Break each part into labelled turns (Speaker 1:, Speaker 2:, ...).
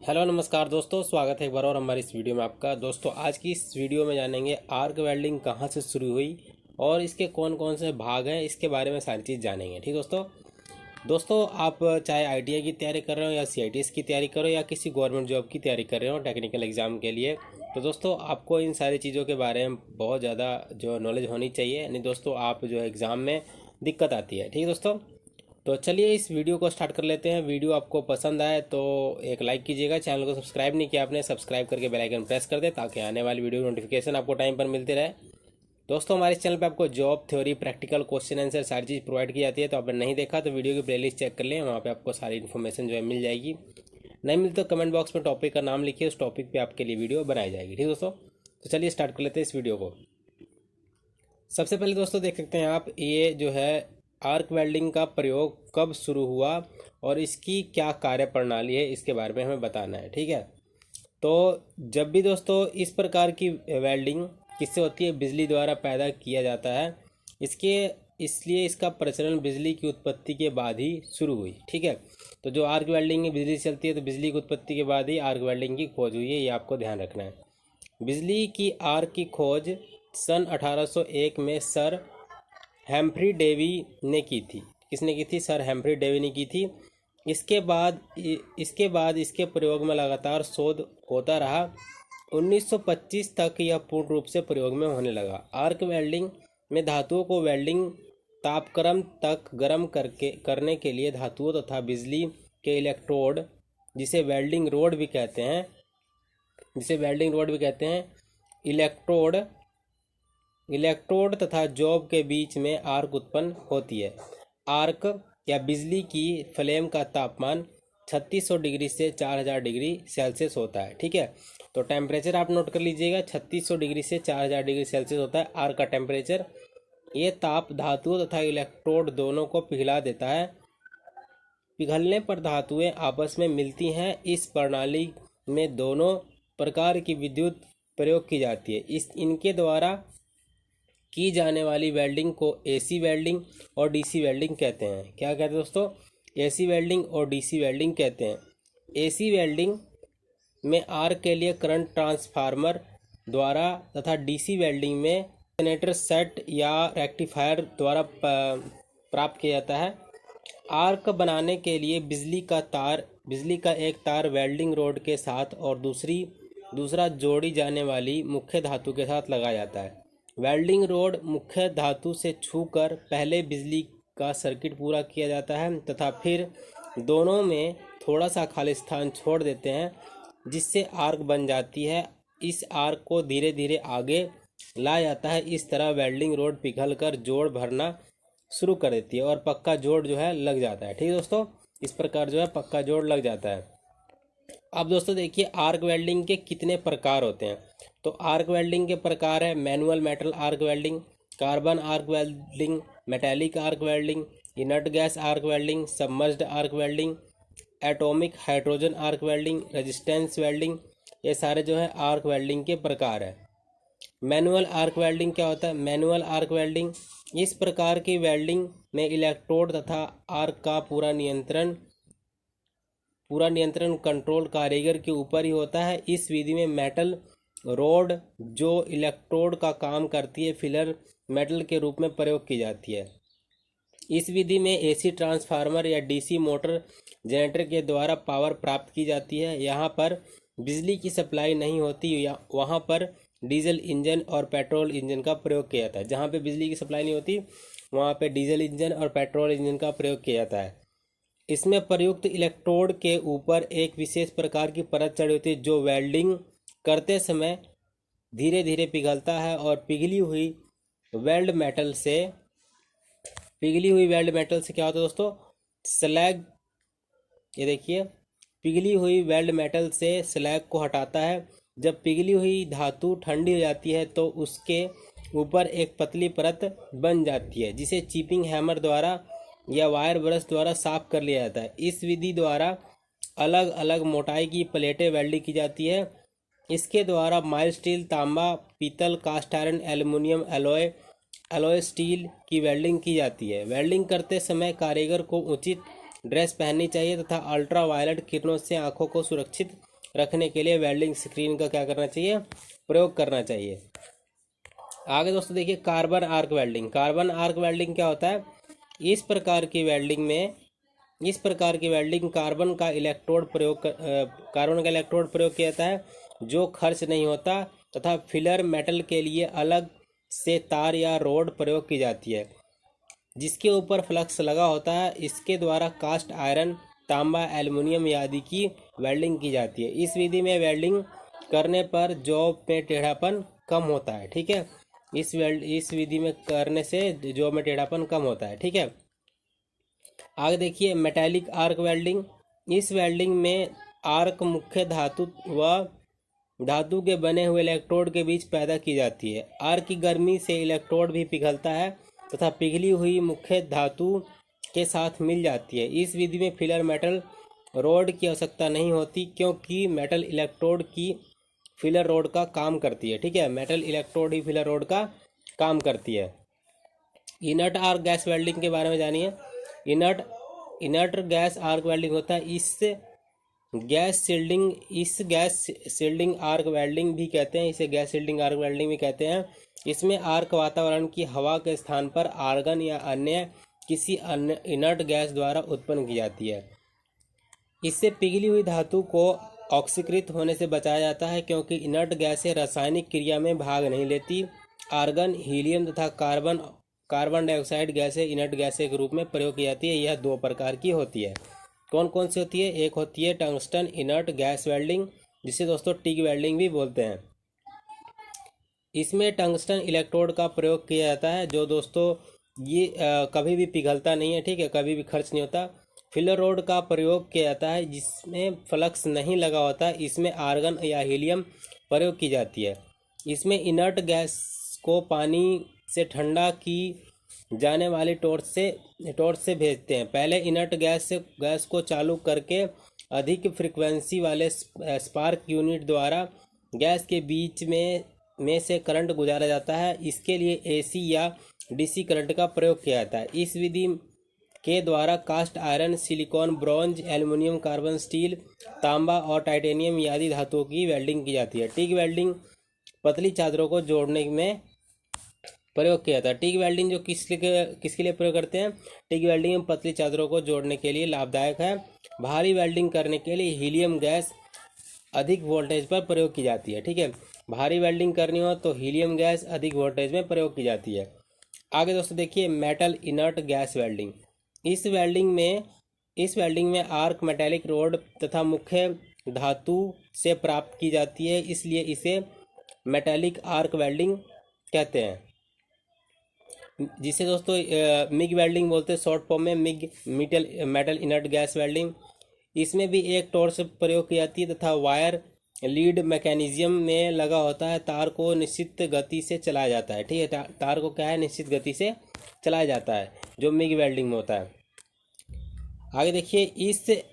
Speaker 1: Hello नमस्कार दोस्तों, स्वागत है एक बार और हमारी इस वीडियो में आपका। दोस्तों आज की इस वीडियो में जानेंगे आर्क वेल्डिंग कहाँ से शुरू हुई और इसके कौन कौन से भाग हैं, इसके बारे में सारी चीज़ जानेंगे। ठीक दोस्तों आप चाहे आईटीआई की तैयारी कर रहे हो या सीआईटीएस की तैयारी कर रहे हो या किसी गवर्नमेंट जॉब की तैयारी कर रहे हो टेक्निकल एग्जाम के लिए, तो दोस्तों आपको इन सारी चीज़ों के बारे में बहुत ज़्यादा जो नॉलेज होनी चाहिए, नहीं दोस्तों आप जो एग्ज़ाम में दिक्कत आती है। ठीक है दोस्तों, तो चलिए इस वीडियो को स्टार्ट कर लेते हैं। वीडियो आपको पसंद आए तो एक लाइक कीजिएगा। चैनल को सब्सक्राइब नहीं किया आपने, सब्सक्राइब करके बेल आइकन प्रेस कर दे ताकि आने वाली वीडियो नोटिफिकेशन आपको टाइम पर मिलते रहे। दोस्तों हमारे इस चैनल पे आपको job theory, practical, question answer सारी चीज़ प्रोवाइड की जाती है। तो आपने नहीं देखा तो वीडियो की प्लेलिस्ट चेक कर लें, वहाँ पे आपको सारी इन्फॉर्मेशन जो है मिल जाएगी। नहीं मिलती तो कमेंट बॉक्स में टॉपिक का नाम लिखिए, उस टॉपिक पे आपके लिए वीडियो बनाई जाएगी। ठीक दोस्तों, तो चलिए स्टार्ट कर लेते हैं इस वीडियो को। सबसे पहले दोस्तों देख सकते हैं आप, ये जो है आर्क वेल्डिंग का प्रयोग कब शुरू हुआ और इसकी क्या कार्य प्रणाली है, इसके बारे में हमें बताना है। ठीक है, तो जब भी दोस्तों इस प्रकार की वेल्डिंग किससे होती है, बिजली द्वारा पैदा किया जाता है। इसके इसलिए इसका प्रचलन बिजली की उत्पत्ति के बाद ही शुरू हुई। ठीक है, तो जो आर्क वेल्डिंग है बिजली से चलती है, तो बिजली की उत्पत्ति के बाद ही आर्क वेल्डिंग की खोज हुई है, ये आपको ध्यान रखना है। बिजली की आर्क की खोज सन 1801 में सर हेम्फ्री डेवी ने की थी। किसने की थी? सर हेम्फ्री डेवी ने की थी। इसके बाद इसके प्रयोग में लगातार शोध होता रहा। 1925 तक यह पूर्ण रूप से प्रयोग में होने लगा। आर्क वेल्डिंग में धातुओं को वेल्डिंग तापक्रम तक गर्म करने के लिए धातुओं तथा बिजली के इलेक्ट्रोड, जिसे वेल्डिंग रोड भी कहते हैं, इलेक्ट्रोड तथा जॉब के बीच में आर्क उत्पन्न होती है। आर्क या बिजली की फ्लेम का तापमान 3600 डिग्री से 4000 डिग्री सेल्सियस होता है। ठीक है, तो टेम्परेचर आप नोट कर लीजिएगा, 3600 डिग्री से 4000 डिग्री सेल्सियस होता है आर्क का टेम्परेचर। ये ताप धातुओं तथा इलेक्ट्रोड दोनों को पिघला देता है। पिघलने पर धातुएं आपस में मिलती हैं। इस प्रणाली में दोनों प्रकार की विद्युत प्रयोग की जाती है। इनके द्वारा की जाने वाली वेल्डिंग को एसी वेल्डिंग और डीसी वेल्डिंग कहते हैं। क्या कहते हैं दोस्तों? एसी वेल्डिंग और डीसी वेल्डिंग कहते हैं। एसी वेल्डिंग में आर्क के लिए करंट ट्रांसफार्मर द्वारा तथा डीसी वेल्डिंग में जनरेटर सेट या रेक्टिफायर द्वारा प्राप्त किया जाता है। आर्क बनाने के लिए बिजली का एक तार वेल्डिंग रोड के साथ और दूसरा जोड़ी जाने वाली मुख्य धातु के साथ लगाया जाता है। वेल्डिंग रोड मुख्य धातु से छूकर पहले बिजली का सर्किट पूरा किया जाता है तथा फिर दोनों में थोड़ा सा खाली स्थान छोड़ देते हैं, जिससे आर्क बन जाती है। इस आर्क को धीरे धीरे आगे लाया जाता है। इस तरह वेल्डिंग रोड पिघलकर जोड़ भरना शुरू कर देती है और पक्का जोड़ जो है लग जाता है। ठीक है दोस्तों, इस प्रकार जो है पक्का जोड़ लग जाता है। अब दोस्तों देखिए आर्क वेल्डिंग के कितने प्रकार होते हैं। तो आर्क वेल्डिंग के प्रकार है manual metal arc welding, carbon arc welding, metallic arc welding, inert gas arc welding, submerged arc welding, atomic hydrogen arc welding, resistance welding. ये सारे जो है आर्क वेल्डिंग के प्रकार है। मैनुअल आर्क वेल्डिंग क्या होता है? मैनुअल आर्क वेल्डिंग, इस प्रकार की वेल्डिंग में इलेक्ट्रोड तथा आर्क का पूरा नियंत्रण कंट्रोल कारीगर के ऊपर ही होता है। इस विधि में मेटल रोड जो इलेक्ट्रोड का काम करती है, फिलर मेटल के रूप में प्रयोग की जाती है। इस विधि में एसी ट्रांसफार्मर या डीसी मोटर जनरेटर के द्वारा पावर प्राप्त की जाती है। यहाँ पर बिजली की सप्लाई नहीं होती, वहाँ पर डीजल इंजन और पेट्रोल इंजन का प्रयोग किया जाता है। जहाँ पे बिजली की सप्लाई नहीं होती वहाँ पे डीजल इंजन और पेट्रोल इंजन का प्रयोग किया जाता है। इसमें प्रयुक्त इलेक्ट्रोड के ऊपर एक विशेष प्रकार की परत चढ़ी होती है, जो वेल्डिंग करते समय धीरे धीरे पिघलता है और पिघली हुई वेल्ड मेटल से क्या होता है दोस्तों? स्लैग। ये देखिए, पिघली हुई वेल्ड मेटल से स्लैग को हटाता है। जब पिघली हुई धातु ठंडी हो जाती है तो उसके ऊपर एक पतली परत बन जाती है, जिसे चिपिंग हैमर द्वारा या वायर ब्रश द्वारा साफ कर लिया जाता है। इस विधि द्वारा अलग अलग मोटाई की प्लेटें वेल्डिंग की जाती है। इसके द्वारा माइल्ड स्टील, तांबा, पीतल, cast iron, aluminium, alloy steel की वेल्डिंग की जाती है। वेल्डिंग करते समय कारीगर को उचित ड्रेस पहननी चाहिए तथा अल्ट्रा वायलेट किरणों से आंखों को सुरक्षित रखने के लिए वेल्डिंग स्क्रीन का क्या करना चाहिए, प्रयोग करना चाहिए। आगे दोस्तों देखिए carbon arc welding. Carbon arc welding क्या होता है, इस प्रकार की वेल्डिंग में कार्बन का इलेक्ट्रोड प्रयोग किया जाता है, जो खर्च नहीं होता, तथा फिलर मेटल के लिए अलग से तार या रोड प्रयोग की जाती है जिसके ऊपर फ्लक्स लगा होता है। इसके द्वारा कास्ट आयरन, तांबा, एल्युमिनियम आदि की वेल्डिंग की जाती है। इस विधि में वेल्डिंग करने पर जॉब में टेढ़ापन कम होता है। ठीक है, इस विधि में करने से जॉब में टेढ़ापन कम होता है। ठीक है, आगे देखिए मेटालिक आर्क वेल्डिंग। इस वेल्डिंग में आर्क मुख्य धातु के बने हुए इलेक्ट्रोड के बीच पैदा की जाती है। आर्क की गर्मी से इलेक्ट्रोड भी पिघलता है तथा पिघली हुई मुख्य धातु के साथ मिल जाती है। इस विधि में फिलर मेटल रोड की आवश्यकता नहीं होती, क्योंकि मेटल इलेक्ट्रोड की फिलर रोड का काम करती है। ठीक है, मेटल इलेक्ट्रोड ही फिलर रोड का काम करती है। इनर्ट आर्क गैस वेल्डिंग के बारे में जानिए। इनर्ट गैस आर्क वेल्डिंग होता है। इस गैस शील्डिंग आर्क वेल्डिंग भी कहते हैं, इसे गैस शील्डिंग आर्क वेल्डिंग भी कहते हैं। इसमें आर्क वातावरण की हवा के स्थान पर आर्गन या अन्य किसी अन्य इनर्ट गैस द्वारा उत्पन्न की जाती है। इससे पिघली हुई धातु को ऑक्सीकृत होने से बचाया जाता है, क्योंकि इनर्ट गैसें रासायनिक क्रिया में भाग नहीं लेती। आर्गन, हीलियम तथा कार्बन डाइऑक्साइड गैसें इनर्ट गैसें के रूप में प्रयोग की जाती है। यह दो प्रकार की होती है। कौन कौन सी होती है, एक होती है टंगस्टन इनर्ट गैस वेल्डिंग, जिसे दोस्तों टिग वेल्डिंग भी बोलते हैं। इसमें टंगस्टन इलेक्ट्रोड का प्रयोग किया जाता है, जो दोस्तों ये कभी भी पिघलता नहीं है। ठीक है, कभी भी खर्च नहीं होता। फिलर रोड का प्रयोग किया जाता है, जिसमें फ्लक्स नहीं लगा होता। इसमें आर्गन या हीलियम प्रयोग की जाती है। इसमें इनर्ट गैस को पानी से ठंडा की जाने वाली टॉर्च से भेजते हैं। पहले इनर्ट गैस को चालू करके अधिक फ्रीक्वेंसी वाले स्पार्क यूनिट द्वारा गैस के बीच में से करंट गुजारा जाता है। इसके लिए एसी या डीसी करंट का प्रयोग किया जाता है। इस विधि के द्वारा cast iron, silicon, bronze, aluminium, carbon, steel, तांबा और टाइटेनियम आदि धातुओं की वेल्डिंग की जाती है। टिग वेल्डिंग पतली चादरों को जोड़ने में प्रयोग किया जाता है। टिग वेल्डिंग जो किसके लिए प्रयोग करते हैं, टिग वेल्डिंग में पतली चादरों को जोड़ने के लिए लाभदायक है। भारी वेल्डिंग करने के लिए हीलियम गैस अधिक वोल्टेज पर प्रयोग की जाती है। ठीक है, भारी वेल्डिंग करनी हो तो हीलियम गैस अधिक वोल्टेज में प्रयोग की जाती है। आगे दोस्तों देखिए मेटल इनर्ट गैस वेल्डिंग। इस वेल्डिंग में आर्क मेटेलिक रोड तथा मुख्य धातु से प्राप्त की जाती है, इसलिए इसे मेटेलिक आर्क वेल्डिंग कहते हैं, जिसे दोस्तों मिग वेल्डिंग बोलते हैं शॉर्ट फॉर्म में। मेटल इनर्ट गैस वेल्डिंग, इसमें भी एक टॉर्च प्रयोग की जाती है तथा वायर लीड मैकेनिज्म में लगा होता है। तार को निश्चित गति से चलाया जाता है। ठीक है, तार को क्या है, निश्चित गति से चलाया जाता है, जो मिग वेल्डिंग में होता है। आगे देखिए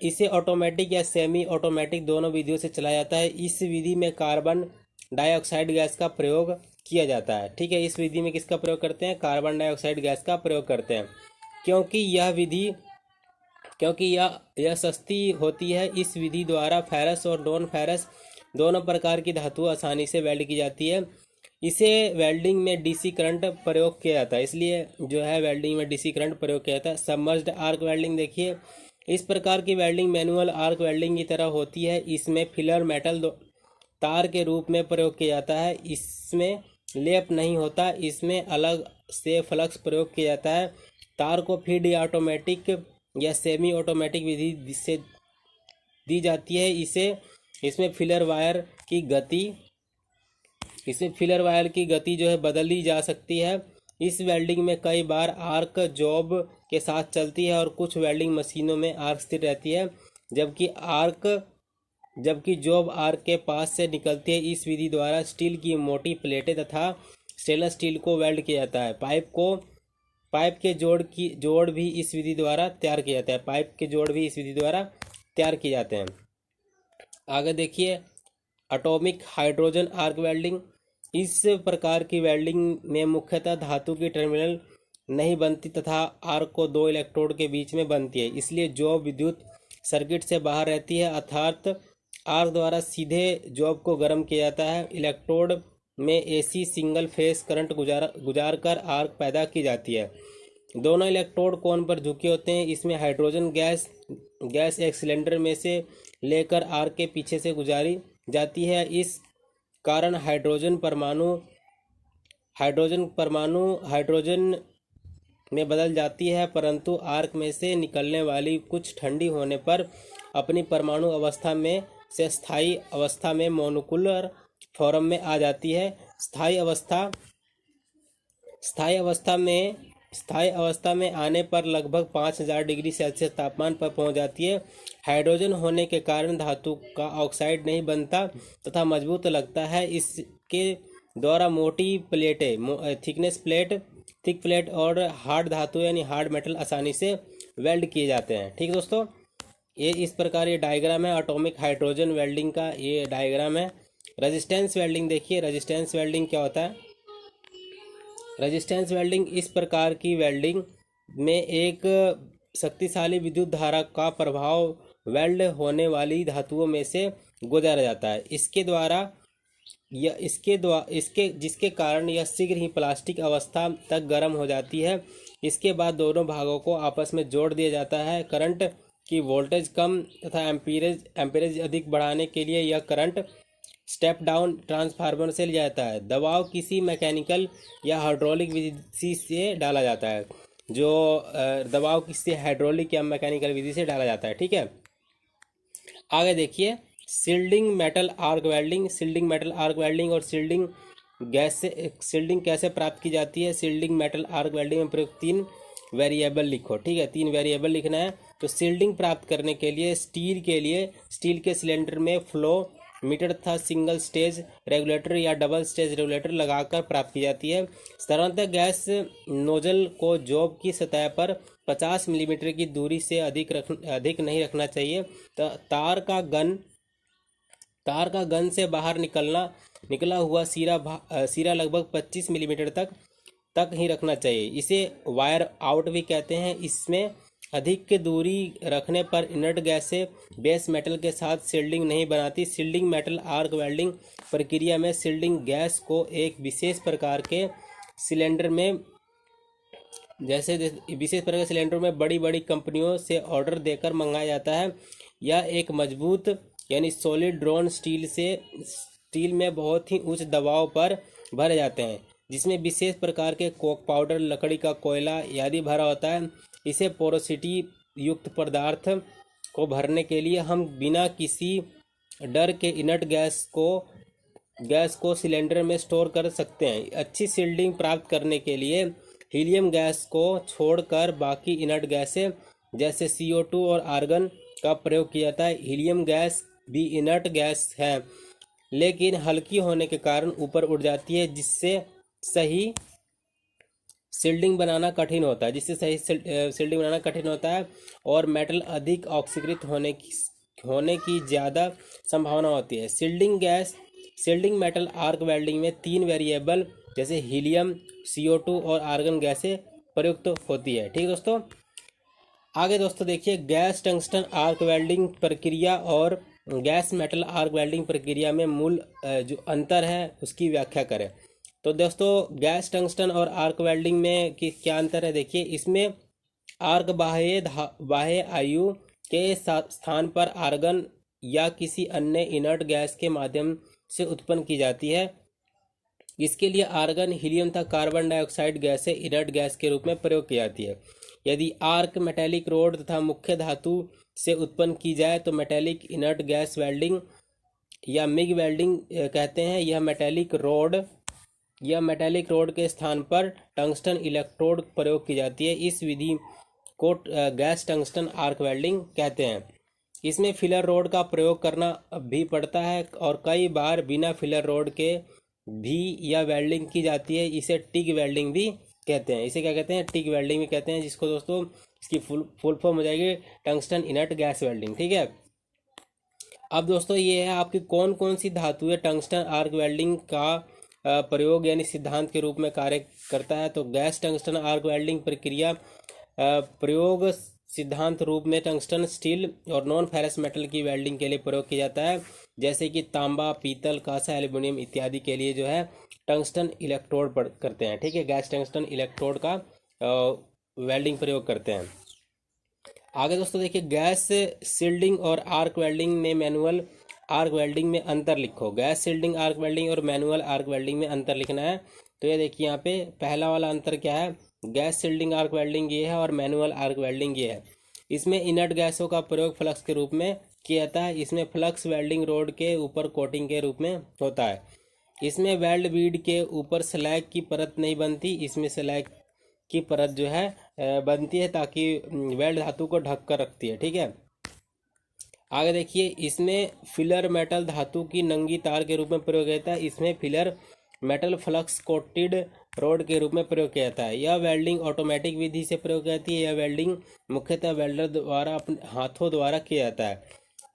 Speaker 1: इसे ऑटोमेटिक या सेमी ऑटोमेटिक दोनों विधियों से चलाया जाता है। इस विधि में कार्बन डाइऑक्साइड गैस का प्रयोग किया जाता है। ठीक है, इस विधि में किसका प्रयोग करते हैं, कार्बन डाइऑक्साइड गैस का प्रयोग करते हैं, क्योंकि यह सस्ती होती है। इस विधि द्वारा फेरस और नॉन फेरस दोनों प्रकार की धातु आसानी से वेल्ड की जाती है। इसे वेल्डिंग में डीसी करंट प्रयोग किया जाता है, इसलिए जो है वेल्डिंग में डीसी करंट प्रयोग किया जाता है। सबमर्ज्ड आर्क वेल्डिंग देखिए, इस प्रकार की वेल्डिंग मैनुअल आर्क वेल्डिंग की तरह होती है। इसमें फिलर मेटल तार के रूप में प्रयोग किया जाता है। इसमें लेप नहीं होता, इसमें अलग से फ्लक्स प्रयोग किया जाता है। तार को फीड या ऑटोमेटिक या सेमी ऑटोमेटिक विधि से दी जाती है। इसमें फिलर वायर की गति जो है बदली जा सकती है। इस वेल्डिंग में कई बार आर्क जॉब के साथ चलती है और कुछ वेल्डिंग मशीनों में आर्क स्थिर रहती है, जबकि जॉब आर्क के पास से निकलती है। इस विधि द्वारा स्टील की मोटी प्लेटें तथा स्टेनलेस स्टील को वेल्ड किया जाता है। पाइप के जोड़ भी इस विधि द्वारा तैयार किया जाता है। पाइप के जोड़ भी इस विधि द्वारा तैयार किए जाते हैं। आगे देखिए एटॉमिक हाइड्रोजन आर्क वेल्डिंग। इस प्रकार की वेल्डिंग में मुख्यतः धातु की टर्मिनल नहीं बनती तथा आर्क को दो इलेक्ट्रोड के बीच में बनती है, इसलिए जॉब विद्युत सर्किट से बाहर रहती है, अर्थात आर्क द्वारा सीधे जॉब को गर्म किया जाता है। इलेक्ट्रोड में एसी सिंगल फेस करंट गुजार कर आर्क पैदा की जाती है। दोनों इलेक्ट्रोड कोन पर झुके होते हैं। इसमें हाइड्रोजन गैस एक सिलेंडर में से लेकर आर्क के पीछे से गुजारी जाती है। इस कारण हाइड्रोजन में बदल जाती है, परंतु आर्क में से निकलने वाली कुछ ठंडी होने पर अपनी परमाणु अवस्था में से स्थायी अवस्था में मोनोकुलर फॉर्म में आ जाती है। स्थायी अवस्था में आने पर लगभग 5000 डिग्री सेल्सियस तापमान पर पहुंच जाती है। हाइड्रोजन होने के कारण धातु का ऑक्साइड नहीं बनता तथा मजबूत लगता है। इसके द्वारा मोटी प्लेटें थिक प्लेट और हार्ड धातु यानी हार्ड मेटल आसानी से वेल्ड किए जाते हैं। ठीक दोस्तों, ये इस प्रकार ये डायग्राम है एटॉमिक हाइड्रोजन वेल्डिंग का, ये डायग्राम है। रेजिस्टेंस वेल्डिंग देखिए, रेजिस्टेंस वेल्डिंग क्या होता है। रेजिस्टेंस वेल्डिंग इस प्रकार की वेल्डिंग में एक शक्तिशाली विद्युत धारा का प्रभाव वेल्ड होने वाली धातुओं में से गुजर जाता है। जिसके कारण यह शीघ्र ही प्लास्टिक अवस्था तक गर्म हो जाती है। इसके बाद दोनों भागों को आपस में जोड़ दिया जाता है। करंट की वोल्टेज कम तथा एम्पीरेज अधिक बढ़ाने के लिए यह करंट स्टेप डाउन ट्रांसफार्मर से लिया जाता है। दबाव किसी मैकेनिकल या हाइड्रोलिक विधि से डाला जाता है। दबाव किसी हाइड्रोलिक या मैकेनिकल विधि से डाला जाता है। ठीक है, आगे देखिए शील्डिंग मेटल आर्क वेल्डिंग और शील्डिंग कैसे प्राप्त की जाती है। शील्डिंग मेटल आर्क वेल्डिंग में प्रयुक्त 3 वेरिएबल लिखो। ठीक है, 3 वेरिएबल लिखना है। तो शील्डिंग प्राप्त करने के लिए स्टील के सिलेंडर में फ्लो मीटर तथा सिंगल स्टेज रेगुलेटर या डबल स्टेज रेगुलेटर लगाकर प्राप्त की जाती है। साधारणतः गैस नोजल को जॉब की सतह पर 50 मिलीमीटर की दूरी से अधिक नहीं रखना चाहिए। तार का गन से बाहर निकला हुआ सिरा लगभग 25 मिलीमीटर तक ही रखना चाहिए। इसे वायर आउट भी कहते हैं। इसमें अधिक की दूरी रखने पर इनर्ट गैस से बेस मेटल के साथ शील्डिंग नहीं बनाती। शील्डिंग मेटल आर्क वेल्डिंग प्रक्रिया में शील्डिंग गैस को एक विशेष प्रकार के सिलेंडर में बड़ी बड़ी कंपनियों से ऑर्डर देकर मंगाया जाता है। यह एक मजबूत यानी सॉलिड ड्रोन स्टील में बहुत ही उच्च दबाव पर भरे जाते हैं, जिसमें विशेष प्रकार के कोक पाउडर, लकड़ी का कोयला आदि भरा होता है। इसे पोरोसिटी युक्त पदार्थ को भरने के लिए हम बिना किसी डर के इनर्ट गैस को सिलेंडर में स्टोर कर सकते हैं। अच्छी शील्डिंग प्राप्त करने के लिए हीलियम गैस को छोड़कर बाकी इनर्ट गैसें जैसे CO2 और आर्गन का प्रयोग किया जाता है। हीलियम गैस भी इनर्ट गैस है, लेकिन हल्की होने के कारण ऊपर उड़ जाती है, जिससे सही शील्डिंग बनाना कठिन होता है और मेटल अधिक ऑक्सीकृत होने की ज़्यादा संभावना होती है। शील्डिंग मेटल आर्क वेल्डिंग में 3 वेरिएबल जैसे हीलियम, CO2 और आर्गन गैसें प्रयुक्त होती है। ठीक दोस्तों, आगे दोस्तों देखिए गैस टंगस्टन आर्क वेल्डिंग प्रक्रिया और गैस मेटल आर्क वेल्डिंग प्रक्रिया में मूल जो अंतर है उसकी व्याख्या करें। तो दोस्तों गैस टंगस्टन और आर्क वेल्डिंग में क्या अंतर है देखिए। इसमें आर्क बाह्य आयु के स्थान पर आर्गन या किसी अन्य इनर्ट गैस के माध्यम से उत्पन्न की जाती है। इसके लिए आर्गन, हीलियम तथा कार्बन डाइऑक्साइड गैसें इनर्ट गैस के रूप में प्रयोग की जाती है। यदि आर्क मेटेलिक रोड तथा मुख्य धातु से उत्पन्न की जाए तो मेटेलिक इनर्ट गैस वेल्डिंग या मिग वेल्डिंग कहते हैं। यह मेटेलिक रोड के स्थान पर टंगस्टन इलेक्ट्रोड प्रयोग की जाती है। इस विधि को गैस टंगस्टन आर्क वेल्डिंग कहते हैं। इसमें फिलर रोड का प्रयोग करना भी पड़ता है और कई बार बिना फिलर रोड के भी यह वेल्डिंग की जाती है। इसे टिग वेल्डिंग भी कहते हैं। इसे क्या कहते हैं? टिग वेल्डिंग भी कहते हैं, जिसको दोस्तों इसकी फुल फॉर्म हो जाएगी टंगस्टन इनर्ट गैस वेल्डिंग। ठीक है, अब दोस्तों ये है आपकी कौन कौन सी धातु है टंगस्टन आर्क वेल्डिंग का प्रयोग यानी सिद्धांत के रूप में कार्य करता है। तो गैस टंगस्टन आर्क वेल्डिंग प्रक्रिया प्रयोग सिद्धांत रूप में टंगस्टन स्टील और नॉन फेरस मेटल की वेल्डिंग के लिए प्रयोग किया जाता है, जैसे कि तांबा, पीतल, कांसा, एल्युमिनियम इत्यादि के लिए जो है टंगस्टन इलेक्ट्रोड करते हैं। ठीक है, गैस टंगस्टन इलेक्ट्रोड का वेल्डिंग प्रयोग करते हैं। आगे दोस्तों देखिए, गैस सील्डिंग और आर्क वेल्डिंग में मैनुअल आर्क वेल्डिंग में अंतर लिखो। गैस सील्डिंग आर्क वेल्डिंग और मैनुअल आर्क वेल्डिंग में अंतर लिखना है। तो ये देखिए यहाँ पे पहला वाला अंतर क्या है, गैस सील्डिंग आर्क वेल्डिंग ये है और मैनुअल आर्क वेल्डिंग ये है। इसमें इनर्ट गैसों का प्रयोग फ्लक्स के रूप में किया जाता है। इसमें फ्लक्स वेल्डिंग रोड के ऊपर कोटिंग के रूप में होता है। इसमें वेल्ड बीड के ऊपर स्लैग की परत नहीं बनती, इसमें स्लैग की परत जो है बनती है, ताकि वेल्ड धातु को ढक कर रखती है। ठीक है, आगे देखिए, इसमें फिलर मेटल धातु की नंगी तार के रूप में प्रयोग किया जाता है। इसमें filler metal flux coated road के रूप में प्रयोग किया जाता है। यह वेल्डिंग ऑटोमेटिक विधि से प्रयोग की जाती है। यह वेल्डिंग मुख्यतः वेल्डर द्वारा अपने हाथों द्वारा किया जाता है।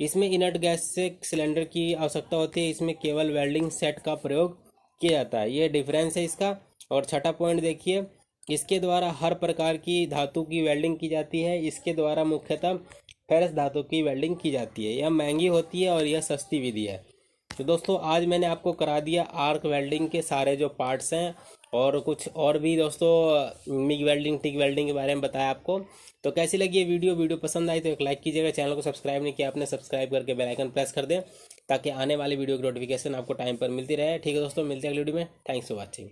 Speaker 1: इसमें इनर्ट गैस से सिलेंडर की आवश्यकता होती है। इसमें केवल वेल्डिंग सेट का प्रयोग किया जाता है। ये डिफरेंस है इसका। और छठा पॉइंट देखिए, इसके द्वारा हर प्रकार की धातु की वेल्डिंग की जाती है। इसके द्वारा मुख्यतः फेरस धातु की वेल्डिंग की जाती है। यह महंगी होती है और यह सस्ती विधि है। तो दोस्तों आज मैंने आपको करा दिया आर्क वेल्डिंग के सारे जो पार्ट्स हैं, और कुछ और भी दोस्तों मिग वेल्डिंग, टिक वेल्डिंग के बारे में बताया आपको। तो कैसी लगी ये वीडियो पसंद आई तो एक लाइक कीजिएगा। चैनल को सब्सक्राइब नहीं किया आपने, सब्सक्राइब करके बेल आइकन प्रेस कर दें, ताकि आने वाली वीडियो की नोटिफिकेशन आपको टाइम पर मिलती रहे। ठीक है दोस्तों, मिलते हैं अगली वीडियो में। Thanks for watching.